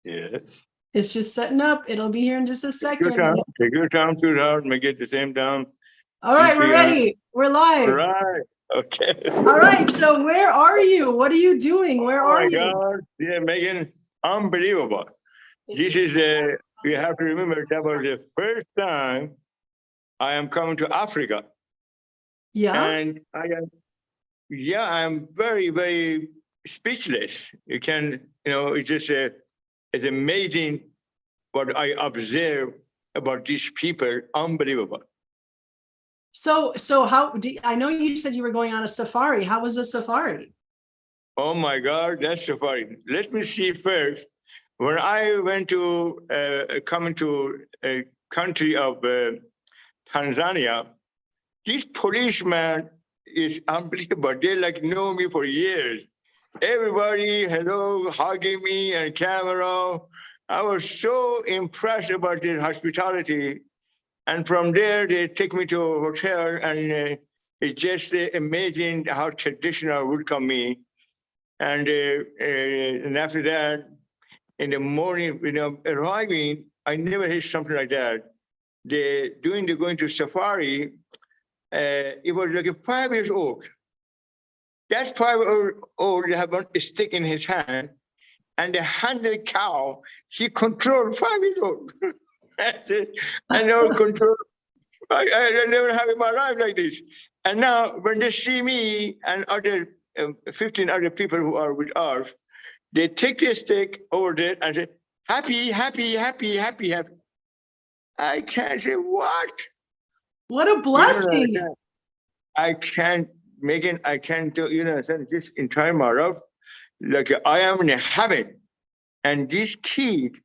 Yes. It's just setting up. It'll be here in just a second. Take your time to down, make it the same down. All right, we're ready. We're live. All right. Okay. All right. So where are you? What are you doing? Where are you? Oh my God. Yeah, Megan, unbelievable. This is you have to remember that was the first time I am coming to Africa. Yeah. And I'm very, very speechless. You can, it's just it's amazing what I observe about these people. Unbelievable. So I know you said you were going on a safari. How was the safari? Oh my God, that's safari. Let me see first. When I went to coming to a country of Tanzania, this policeman is unbelievable. They know me for years. Everybody, hello, hugging me and camera. I was so impressed about their hospitality. And from there, they take me to a hotel, and it's just amazing how traditional welcome me. And after that, in the morning, arriving, I never heard something like that. Going to safari, it was like a 5 years old. That 5 years old have one stick in his hand, and the 100 cow, he controlled 5 years old. I never control. I never have in my life like this. And now when they see me and other 15 other people who are with us, they take their stick over there and say, happy, happy, happy, happy, happy. I can't say what? What a blessing. I can't, Megan, I can't do, this entire matter, like I am in heaven. And this kid,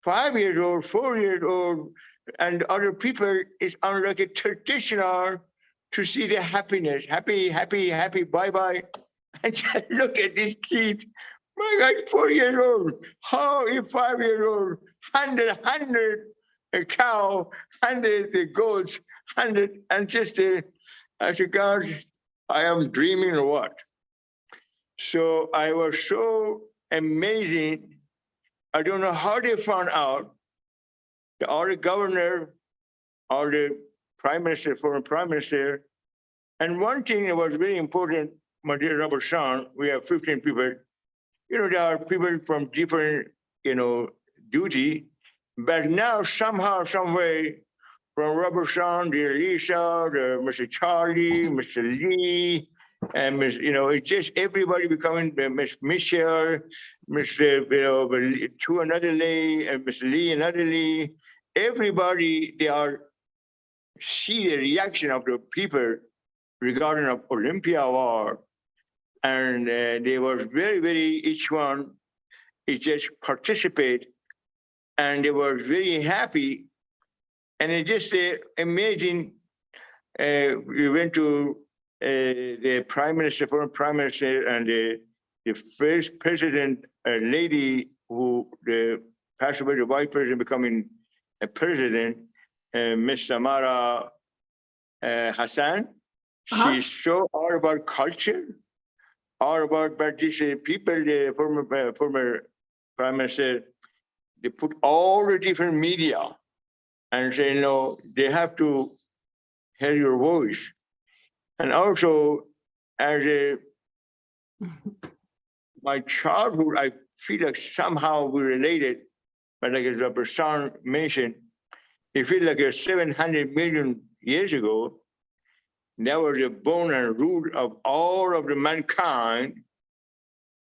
5 years old, 4 years old, and other people is on like a traditional to see the happiness. Happy, happy, happy, bye-bye. And just look at this kid. My God, 4 years old. How is 5 years old? 100 a cow, 100 the goats, 100, and just I said, God, I am dreaming or what? So I was so amazing. I don't know how they found out that all the governor, all the prime minister, former prime minister, and one thing that was very important, my dear Robert Sean, we have 15 people. There are people from different, duty, but now somehow, some way, from Robert Sean, dear Lisa, Mr. Charlie, Mr. Lee, and it's just everybody becoming Miss Michelle, Mr. To another Lee, and Mr. Lee, another Lee. Everybody, they are see the reaction of the people regarding of Olympia Award, and they were very, very, each one is just participate, and they were very happy, and it's just amazing. We went to the prime minister, former prime minister, and the first president lady who passed away, the vice president becoming a president, Miss Samara Hassan. She showed all about culture, all about these people, the former prime minister. They put all the different media and say, they have to hear your voice. And also, as my childhood, I feel like somehow we related, but like as Robert Sean mentioned, it feels like 700 million years ago, that was the bone and root of all of the mankind.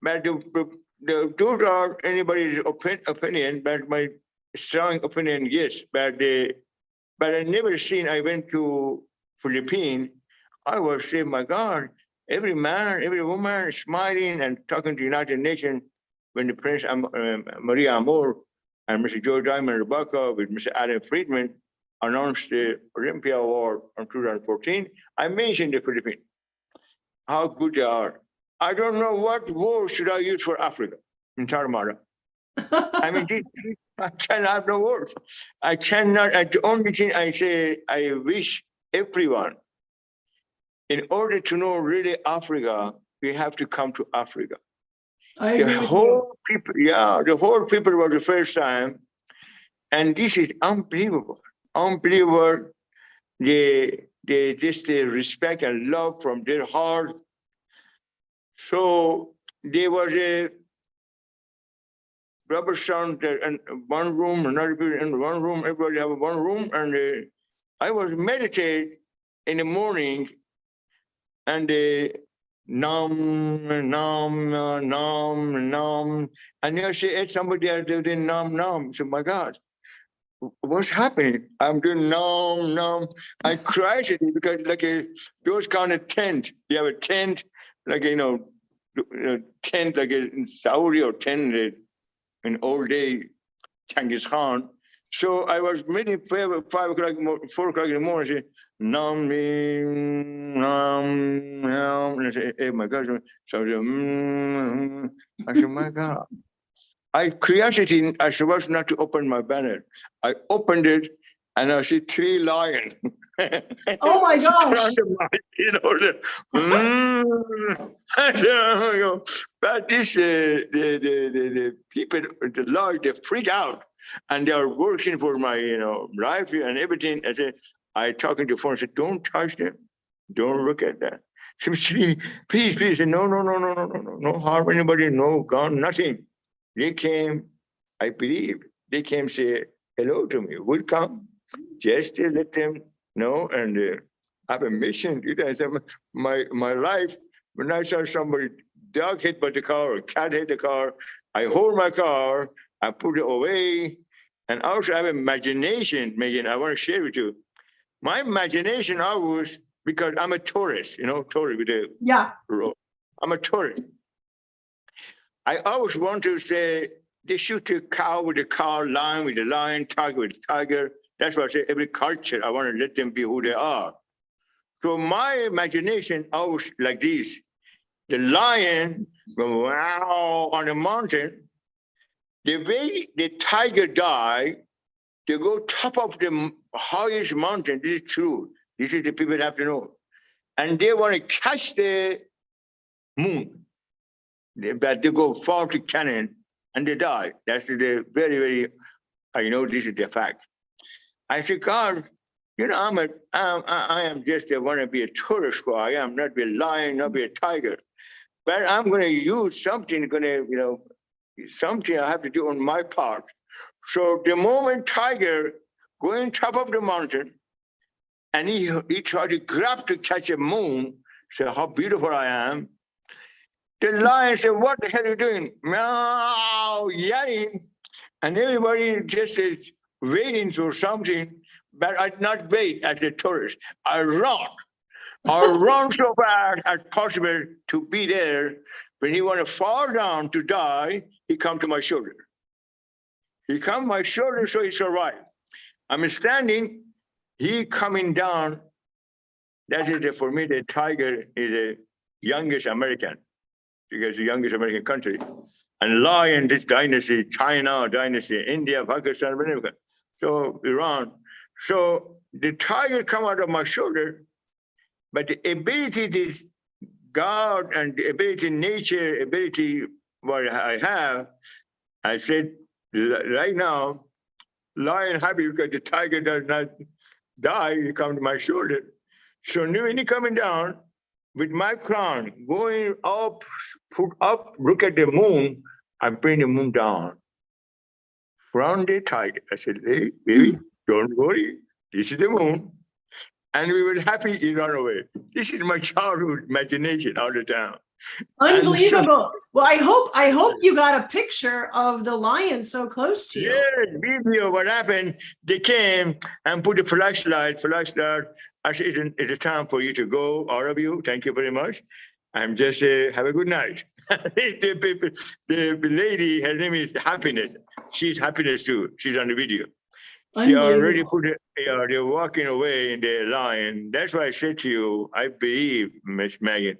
But those are anybody's opinion, but my strong opinion, yes. But I never seen, I went to Philippines, I was saying, my God, every man, every woman smiling and talking to United Nations when the Prince Maria Amor and Mr. Joe Diamond Rebecca with Mr. Adam Friedman announced the Olympia Award in 2014. I mentioned the Philippines, how good they are. I don't know what word should I use for Africa in Taramara. I mean, I cannot have no words. I cannot, the only thing I say, I wish everyone, in order to know really Africa, we have to come to Africa. I The agree with you. whole people, yeah, the whole people was the first time. And this is unbelievable. Unbelievable. They just the respect and love from their heart. So there was a rubber sound in one room, another people in one room, everybody have one room, and I was meditate in the morning, and nom, and you see it's somebody else doing nom. So my God, what's happening? I'm doing nom. I cried it because like those kind of tent, you have a tent, like tent like in Saudi or tent in old day Genghis Khan. So I was meeting 5 o'clock, 4 o'clock in the morning. I say, nom. And I say, hey, my God. So I said, I said, my God. I curiosity, I supposed not to open my banner. I opened it and I see 3 lions. Oh my gosh. But this, the people, the Lord, they freak out and they are working for my, life and everything. I said, I talking to phone, I said, don't touch them. Don't look at that. So, please, no harm anybody, no gun, nothing. They came, I believe, they came say hello to me. Would come just to let them know and have a mission. You guys have my life. When I saw somebody dog hit by the car or cat hit the car, I hold my car, I put it away, and also I have imagination, Megan. I want to share with you. My imagination always because I'm a tourist, tourist with a Yeah. road. I'm a tourist. I always want to say they shoot a cow with a cow, lion with a lion, tiger with a tiger. That's why I say every culture, I want to let them be who they are. So my imagination always like this. The lion wow on the mountain, the way the tiger die, they go top of the highest mountain. This is true. This is the people have to know. And they want to catch the moon. But they go far to cannon and they die. That's the very, very, I know this is the fact. I said, God, I am just want to be a tourist guy. I am not be a lion, not be a tiger. But I'm going to use something, something I have to do on my part. So the moment tiger going top of the mountain, and he tried to grab to catch a moon, say how beautiful I am. The lion said, what the hell are you doing? Meow, yelling. And everybody just is waiting for something, but I not wait as a tourist. I run. I run so fast as possible to be there. When he want to fall down to die, he come to my shoulder. He come my shoulder so he survive. I'm standing, he coming down. That is for me, the tiger is the youngest American because the youngest American country. And lion, this dynasty, China dynasty, India, Pakistan, America. So Iran. So the tiger come out of my shoulder, but the ability this God and the ability nature, ability what I have, I said right now, lion happy because the tiger does not die, he come to my shoulder. So when he coming down with my crown, going up, put up, look at the moon, I bring the moon down. From the tiger. I said, hey, baby, don't worry. This is the moon. And we were happy he ran away. This is my childhood imagination all the time. Unbelievable. Well, I hope you got a picture of the lion so close to you. Yeah, video, what happened, they came and put the flashlight. I said, it's time for you to go, all of you. Thank you very much. I'm just, have a good night. The lady, her name is Happiness. She's Happiness too. She's on the video. She already put it, they're walking away in the line. That's why I said to you, I believe, Miss Megan,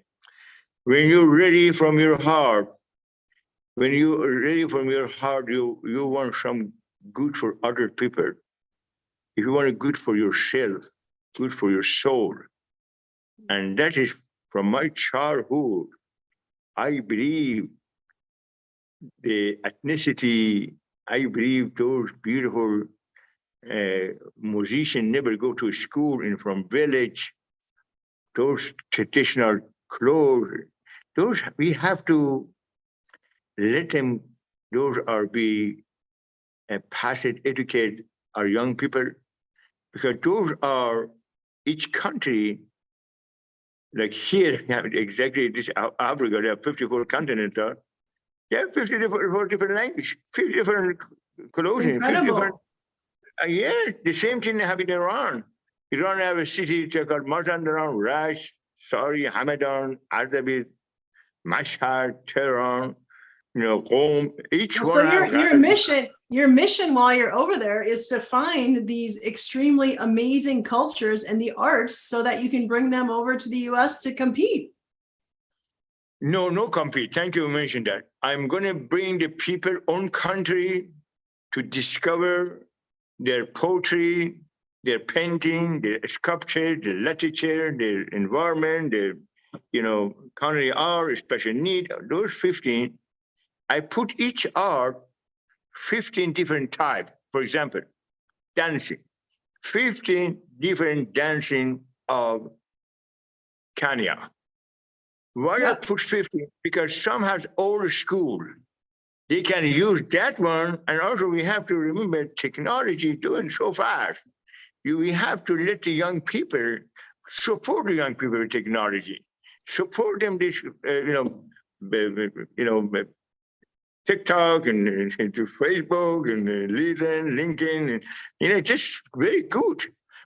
when you're ready from your heart, you want some good for other people. If you want a good for yourself, good for your soul. And that is from my childhood. I believe the ethnicity. I believe those beautiful musicians never go to school and from village. Those traditional clothes, those we have to let them. Those are be pass it, educate our young people because those are each country. Like here, exactly this Africa, there are 54 continents. They have 54 different languages, 50 different It's clothing, 50 different. incredible. Yeah, the same thing happened in Iran. Iran have a city called Mazandaran, Rash, Sari, Hamadan, Ardabil, Mashhad, Tehran, Qom. Each Well, so one have your mission while you're over there is to find these extremely amazing cultures and the arts so that you can bring them over to the US to compete. no compete. Thank you for mentioning that. I'm going to bring the people own country to discover their poetry, their painting, their sculpture, their literature, their environment, their, culinary art, special need, those 15. I put each art 15 different type. For example, dancing, 15 different dancing of Kenya. Why I put 15? Because some has old school. They can use that one. And also we have to remember technology is doing so fast. We have to let the young people support the young people with technology. Support them this, TikTok and to Facebook and LinkedIn, just very good.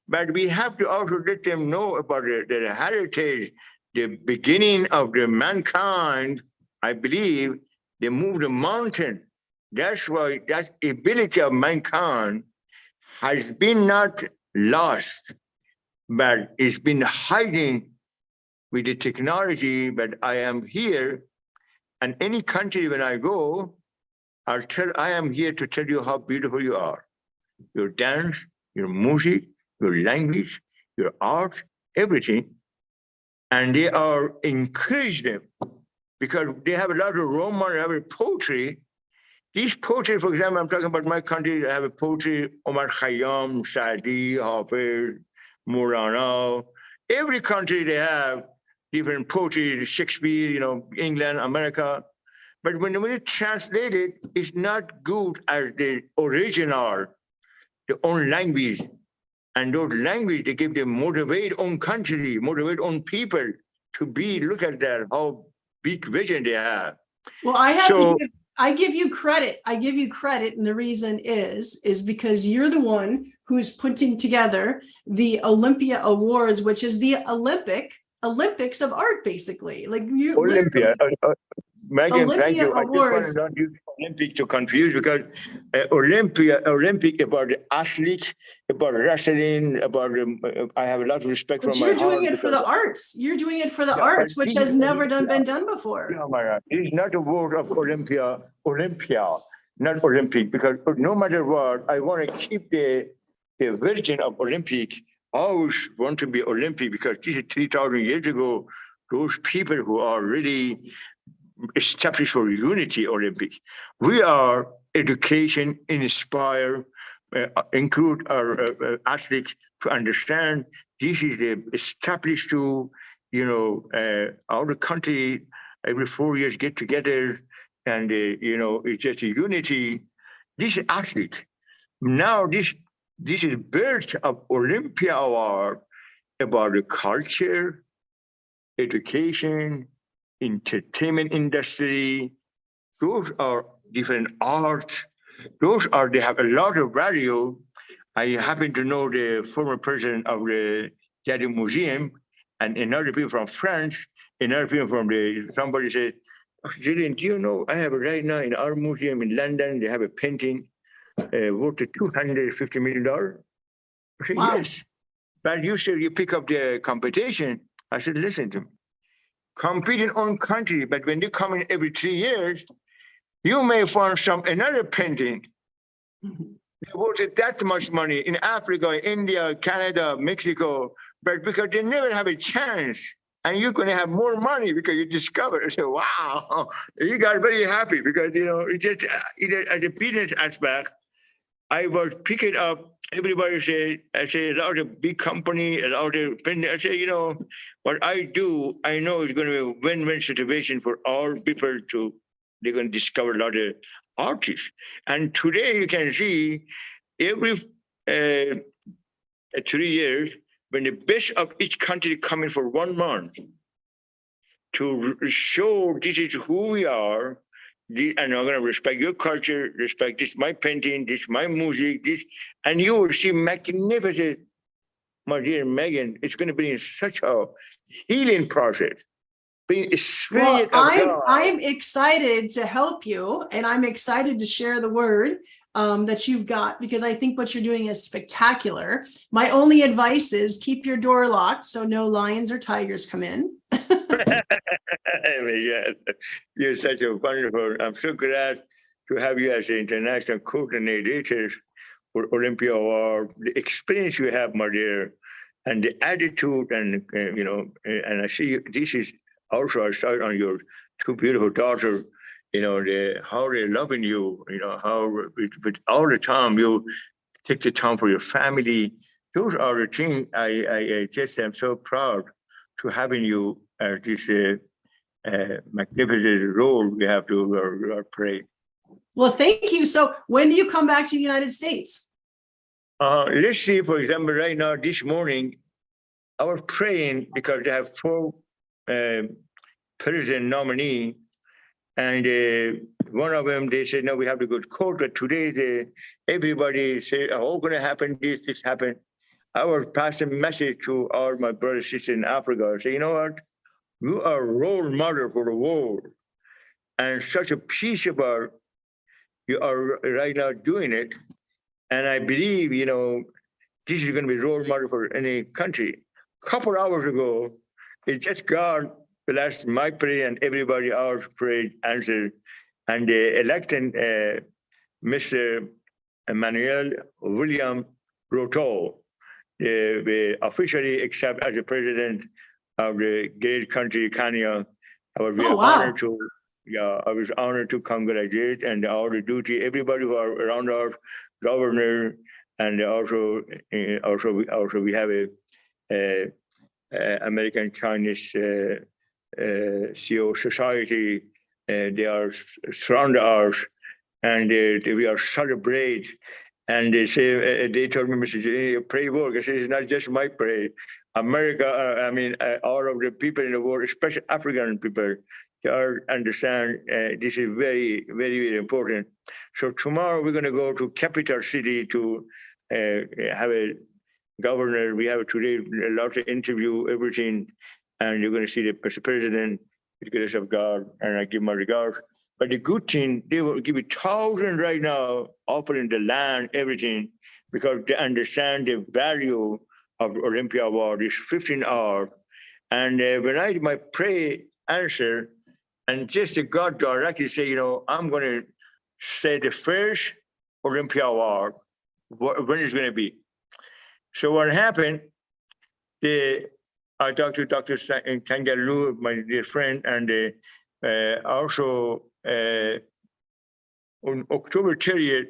But we have to also let them know about their heritage, the beginning of the mankind. I believe they moved the mountain. That's why that ability of mankind has been not lost, but it's been hiding with the technology. But I am here, and any country when I go, I am here to tell you how beautiful you are. Your dance, your music, your language, your art, everything. And they are encourage them because they have a lot of Roman, they have a poetry. These poetry, for example, I'm talking about my country, I have a poetry, Omar Khayyam, Saadi, Hafiz, Murano. Every country they have different poetry, Shakespeare, England, America. But when we translate it, it's not good as the original, the own language. And those language, they give them motivate own country, motivate own people to be, look at that, how big vision they have. Well, I give you credit. I give you credit. And the reason is because you're the one who's putting together the Olympia Awards, which is the Olympics of art, basically. Like you Olympia. Megan, thank Olympia you. Awards. I just want to use Olympic to confuse because Olympic about the athlete, about wrestling, about I have a lot of respect But from my you're doing heart. it for the arts. You're doing it for the Yeah, arts, but which this has is never Olympia. been done before. Yeah, Mara, it is not a word of Olympia, not Olympic, because no matter what, I want to keep the virgin of Olympic. I always want to be Olympic because this is 3,000 years ago. Those people who are really established for unity Olympic. We are education, inspire, include our athletes to understand this is the established to, our country every 4 years get together and, it's just a unity. This athlete, now this is birth of Olympia Award about the culture, education, entertainment industry. Those are different arts. They have a lot of value. I happen to know the former president of the Getty Museum and another people from France, another people from somebody said, Gillian, do you know, I have right now in our museum in London, they have a painting worth $250 million. I said, Wow. yes. But you said you pick up the competition. I said, listen to me. Compete in own country, but when you come in every 3 years, you may find another painting. They voted that much money in Africa, India, Canada, Mexico, but because they never have a chance. and you're going to have more money because you discovered. I said, wow, you got very happy because, it just, as a business aspect, I was picking up, everybody said, I say, it's out a big company, it's out a, I say, what I do, I know it's going to be a win-win situation for all people they're going to discover a lot of artists. And today you can see every 3 years, when the best of each country coming for 1 month to show this is who we are, and I'm going to respect your culture, respect this my painting, this my music, this, and you will see magnificent, my dear Megan, it's going to be in such a healing process. Being a spirit of God. I'm excited to help you, and I'm excited to share the word that you've got, because I think what you're doing is spectacular. My only advice is keep your door locked so no lions or tigers come in. Yeah, you're such a wonderful, I'm so glad to have you as an international coordinator for Olympia Award. The experience you have, my dear, and the attitude, and and I see this is also I saw on your two beautiful daughters, how they're loving you, how with all the time you take the time for your family. Those are the things I just am so proud to having you as this magnificent role we have to play. Well, thank you. So when do you come back to the United States? Let's see, for example, right now, this morning, I was praying because they have 4 president nominee, and one of them, they said, no, we have to go to court, but today everybody say, oh, going to happen, this happened. I was passing a message to all my brothers and sisters in Africa. I say, you know what? You are a role model for the world, and such a peaceable, you are right now doing it. And I believe, this is going to be a role model for any country. A couple hours ago, it just God blessed my prayer and everybody else prayed, answered, and they elected Mr. Emmanuel William Ruto, officially accept as the president of the great country, Kenya. I was very honored to, I was honored to congratulate, and all the duty, everybody who are around our governor, and also we have a American Chinese CEO society. They are surround us, and we are celebrate. And they say, they told me, Mr. Gellini, pray work. I said, it's not just my prayer. America, all of the people in the world, especially African people, they all understand this is very, very, very important. So tomorrow we're going to go to capital city to have a governor. We have today a lot of interview, everything, and you're going to see the president, with the grace of God, and I give my regards. But the good thing, they will give you 1,000 right now, offering the land, everything, because they understand the value of Olympia Award. It's 15 hours. And when I my pray answer, and just the God directly say, I'm going to say the first Olympia Award, when it's going to be. So what happened, I talked to Dr. Kangaroo, my dear friend, and also on October 30th,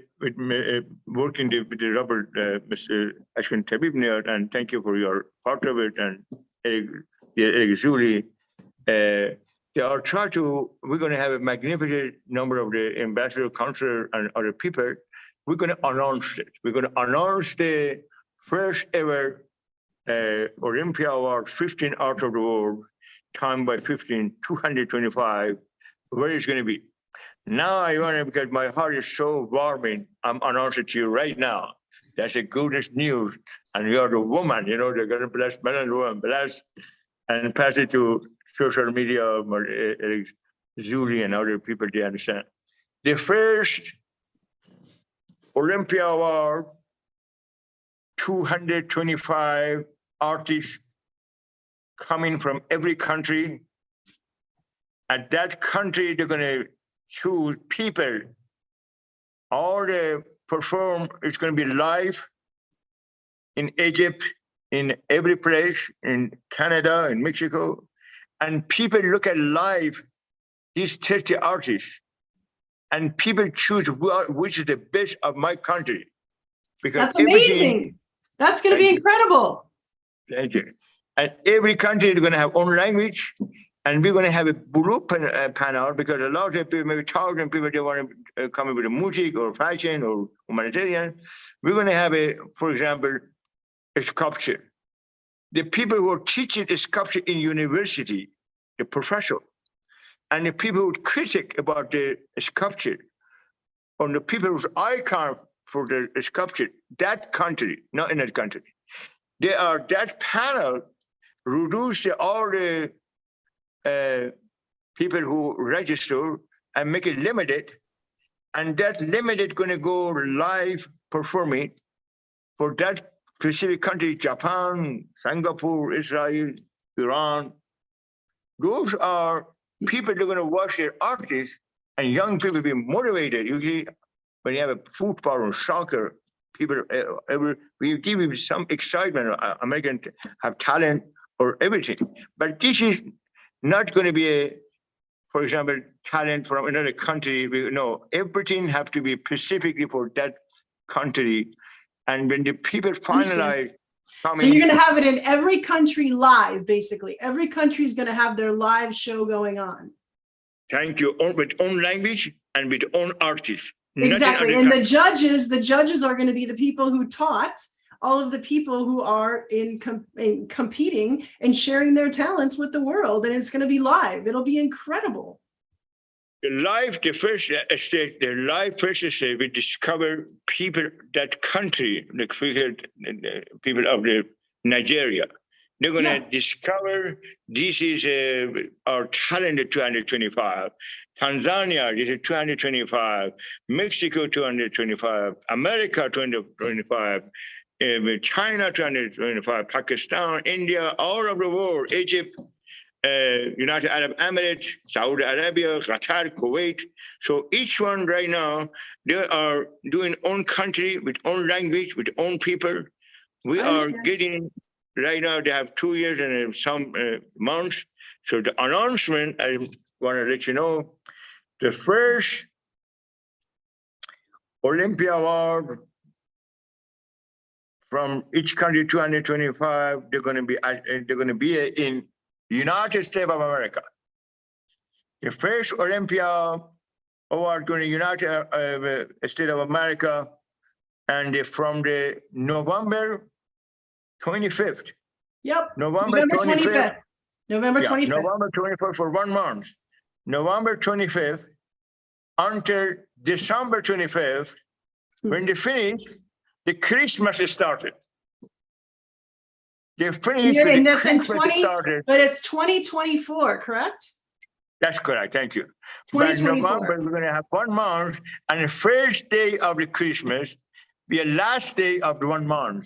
working with the Robert, Mr. Ashwin Tabibniyar, and thank you for your part of it, and Eric Zuli. They are trying to, we're going to have a magnificent number of the ambassador, consular, and other people. We're going to announce it. We're going to announce the first ever Olympia Award, 15 out of the world, timed by 15, 225, where it's going to be. Now I want to, because my heart is so warming, I'm announcing to you right now. That's the goodest news. And you are the woman, they're going to bless men and women, bless, and pass it to social media, Julie and other people, they understand. The first Olympia Award, 225 artists coming from every country. At that country, they're going to choose people. All the perform, it's going to be live in Egypt, in every place, in Canada, in Mexico. and people look at live these 30 artists, and people choose which is the best of my country. Because That's amazing. That's going to be incredible. Thank you. And every country is going to have own language, and we're going to have a blue panel because a lot of people, maybe 1,000 people, they want to come up with music or fashion or humanitarian. We're going to have for example, a sculpture. The people who are teaching the sculpture in university, the professor, and the people who critic about the sculpture, or the people who's icon for the sculpture, that country, not in that country. That panel reduce all the people who register and make it limited, and that limited going to go live performing for that specific country, Japan, Singapore, Israel, Iran. Those are people that are going to watch their artists, and young people be motivated. You see, when you have a football or soccer, people, we give you some excitement. Americans have talent or everything, but this is not going to be for example, talent from another country. No, everything have to be specifically for that country. And when the people finalize, so you're going to have it in every country live, basically. Every country is going to have their live show going on. Thank you. With own language and with own artists. Exactly. And the judges are going to be the people who taught all of the people who are in competing and sharing their talents with the world. And it's going to be live. It'll be incredible. The first stage, we discover people, that country, the people of the Nigeria. They're going to discover this is our talent at 225. Tanzania, this is 225. Mexico, 225. America, 225. China, 225. Pakistan, India, all over the world. Egypt, United Arab Emirates, Saudi Arabia, Qatar, Kuwait. So each one right now, they are doing own country with own language, with own people. We are getting, right now they have 2 years and some months. So the announcement, I want to let you know, the first Olympia Award from each country, 225, they're going to be in United States of America. The first Olympia Award going to United States of America, and from the November 25th. Yep. November 25th. November 25th. November 25th for 1 month. November 25th until December 25th. When they finish, the Christmas started. They finished with the Christmas started. But it's 2024, correct? That's correct. Thank you. But November, we're going to have 1 month, and the first day of the Christmas be the last day of the 1 month.